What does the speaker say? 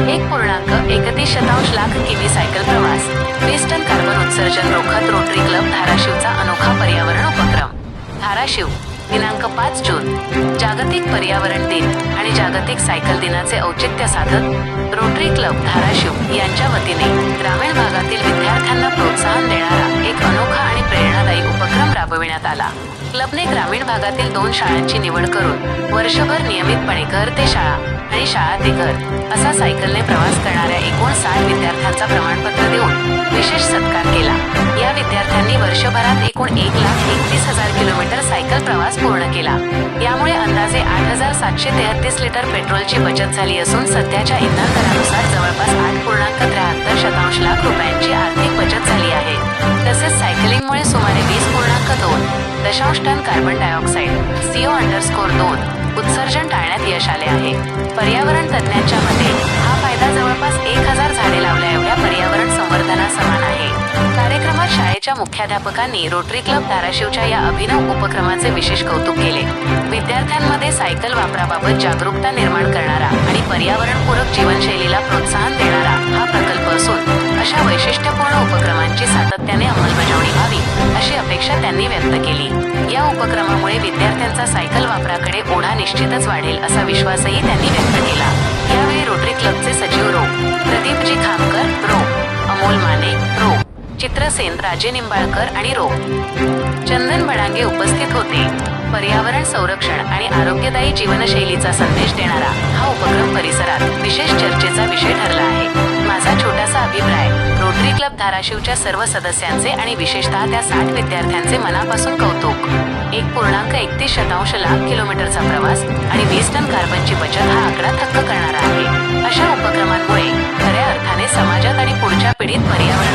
1.31 लाख किमी सायकल प्रवास, 20 ton carbon उत्सर्जन रोखत रोटरी क्लब धाराशिवचा अनोखा पर्यावरण उपक्रम. धाराशिव, दिनांक 5 जून, जागतिक पर्यावरण दिन आणि जागतिक सायकल दिनाचे औचित्य साधत रोटरी क्लब धाराशिव यांच्या वतीने ग्रामीण भागातील विद्यार्थ्यांना प्रोत्साहन देणारा एक अनोखा आणि प्रेरणादायी उपक्रम राबविण्यात आला. क्लबने ग्रामीण भागातील 2 शाळांची निवड करून वर्षभर नियमितपणे घर ते शाळा आणि शाळा ते घर असा सायकलने प्रवास करणाऱ्या एकूण 60 विद्यार्थ्यांचा प्रमाणपत्र देऊन विशेष सत्कार केला. या विद्यार्थ्यांनी वर्षभरात एकूण 1,31,000 किलोमीटर सायकल प्रवास पूर्ण केला. यामुळे अंदाजे 8,733 लिटर पेट्रोलची बचत झाली असून सध्याच्या इंधन दरानुसार जवळपास 8.73 लाख रुपयांची आर्थिक बचत झाली आहे. तसेच सायकलिंगमुळे सुमारे 20.2 टन कार्बन डायऑक्साईड CO_2 उत्सर्जन टाळण्यात यश आले आहे. पर्यावरण तज्ज्ञांच्या मते हा फायदा जवळपास 1,000 झाडे लावल्या एवढ्या पर्यावरण संवर्धनासमान आहे. कार्यक्रमात शाळेच्या मुख्याध्यापकांनी रोटरी क्लब धाराशिवच्या या अभिनव उपक्रमाचे विशेष कौतुक केले. विद्यार्थ्यांमध्ये सायकल वापराबाबत जागरूकता निर्माण करणारा आणि पर्यावरणपूरक जीवनशैलीला प्रोत्साहन देणारा हा प्रकल्प असून अशा वैशिष्ट्यपूर्ण उपक्रमांची सातत्याने अंमलबजावणी व्हावी अशी अपेक्षा त्यांनी व्यक्त केली. या उपक्रमामुळे विद्यार्थ्यांचा सायकल वापराकडे ओढा निश्चितच वाढेल असा विश्वासही त्यांनी व्यक्त केला. यावेळी रोटरी क्लबचे सचिव row. प्रदीपजी Khamkar row, Amol Mane row, Chitrasen, Raje Nimbalkar आणि रो. चंदन बडांगे उपस्थित होते. पर्यावरण संरक्षण आणि आरोग्यदायी जीवनशैलीचा संदेश देणारा हा उपक्रम परिसरात विशेष चर्चेचा विषय ठरला आहे. माझा छोटासा अभिप्राय. रोटरी क्लब धाराशिवच्या सर्व सदस्यांचे आणि विशेषतः त्या 60 विद्यार्थ्यांचे मनापासून कौतुक. 1.31 लाख किलोमीटरचा प्रवास आणि 20 टन कार्बनची बचत हा आकडा थक्क करणारा आहे. अशा उपक्रमांमुळे खऱ्या अर्थाने समाजात आणि पुढच्या पिढीत पर्यावरण